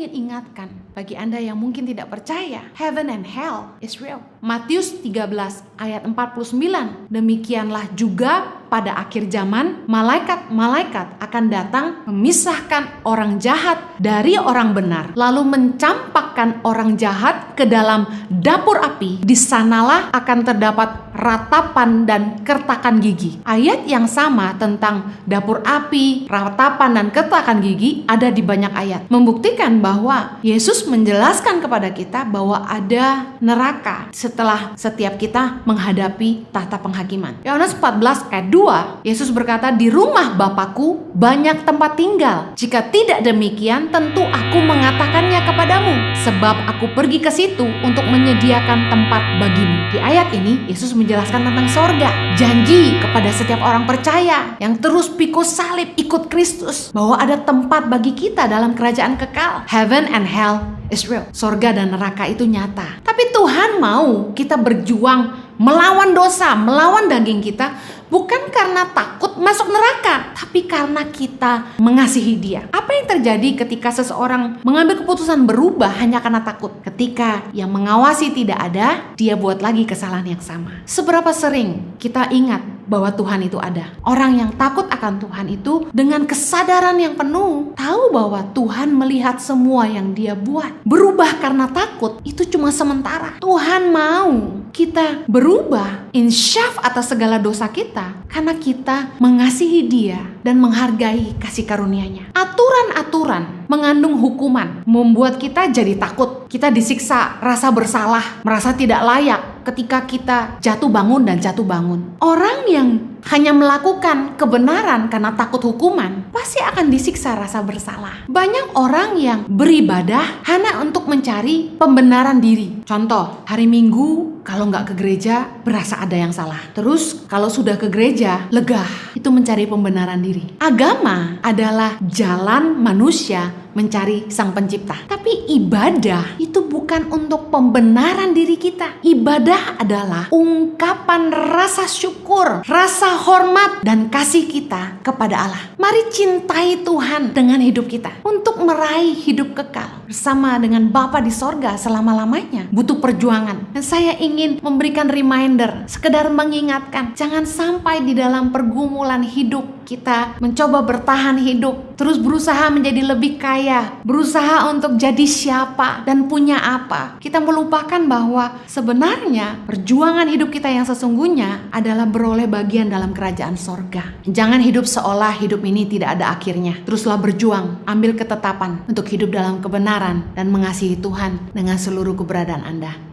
ingin ingatkan bagi Anda yang mungkin tidak percaya, heaven and hell is real. Matius 13 ayat 49, demikianlah juga pada akhir zaman malaikat-malaikat akan datang memisahkan orang jahat dari orang benar, lalu mencampakkan orang jahat ke dalam dapur api. Di sanalah akan terdapat ratapan dan kertakan gigi. Ayat yang sama tentang dapur api, ratapan dan kertakan gigi ada di banyak ayat, membuktikan bahwa Yesus menjelaskan kepada kita bahwa ada neraka setelah setiap kita menghadapi tahta penghakiman. Yohanes 14 ayat 2, Yesus berkata, di rumah Bapakku banyak tempat tinggal. Jika tidak demikian, tentu aku mengatakannya kepadamu, sebab aku pergi ke situ untuk menyediakan tempat bagimu. Di ayat ini, Yesus menjelaskan tentang sorga, janji kepada setiap orang percaya yang terus pikul salib ikut Kristus, bahwa ada tempat bagi kita dalam kerajaan kekal. Heaven and hell is real. Sorga dan neraka itu nyata. Tapi Tuhan mau kita berjuang melawan dosa, melawan daging kita, bukan karena takut masuk neraka, tapi karena kita mengasihi Dia. Apa yang terjadi ketika seseorang mengambil keputusan berubah hanya karena takut? Ketika yang mengawasi tidak ada, dia buat lagi kesalahan yang sama. Seberapa sering kita ingat bahwa Tuhan itu ada? Orang yang takut akan Tuhan itu dengan kesadaran yang penuh tahu bahwa Tuhan melihat semua yang dia buat. Berubah karena takut itu cuma sementara. Tuhan mau kita berubah, insyaf atas segala dosa kita, karena kita mengasihi Dia dan menghargai kasih karunia-Nya. Aturan-aturan mengandung hukuman, membuat kita jadi takut. Kita disiksa, rasa bersalah, merasa tidak layak ketika kita jatuh bangun dan jatuh bangun. Orang yang hanya melakukan kebenaran karena takut hukuman, pasti akan disiksa rasa bersalah. Banyak orang yang beribadah hanya untuk mencari pembenaran diri. Contoh, hari Minggu kalau nggak ke gereja berasa ada yang salah. Terus kalau sudah ke gereja, lega. Itu mencari pembenaran diri. Agama adalah jalan manusia mencari Sang Pencipta. Tapi ibadah itu bukan untuk pembenaran diri kita. Ibadah adalah ungkapan rasa syukur, rasa hormat dan kasih kita kepada Allah. Mari cintai Tuhan dengan hidup kita untuk meraih hidup kekal bersama dengan Bapa di sorga selama-lamanya. Butuh perjuangan. Dan saya ingin memberikan reminder, sekedar mengingatkan, jangan sampai di dalam pergumulan hidup kita mencoba bertahan hidup, terus berusaha menjadi lebih kaya, berusaha untuk jadi siapa dan punya apa. Kita melupakan bahwa sebenarnya perjuangan hidup kita yang sesungguhnya adalah beroleh bagian dalam kerajaan sorga. Jangan hidup seolah hidup ini tidak ada akhirnya. Teruslah berjuang, ambil ketetapan untuk hidup dalam kebenaran dan mengasihi Tuhan dengan seluruh keberadaan Anda.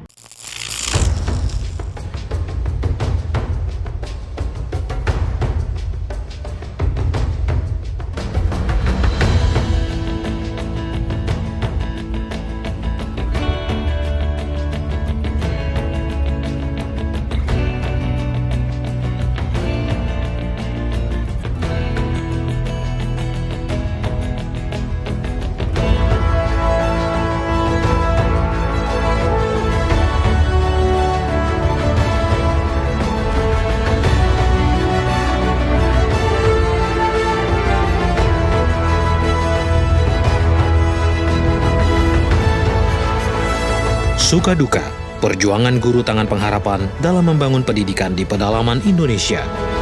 Suka duka, perjuangan guru tangan pengharapan dalam membangun pendidikan di pedalaman Indonesia.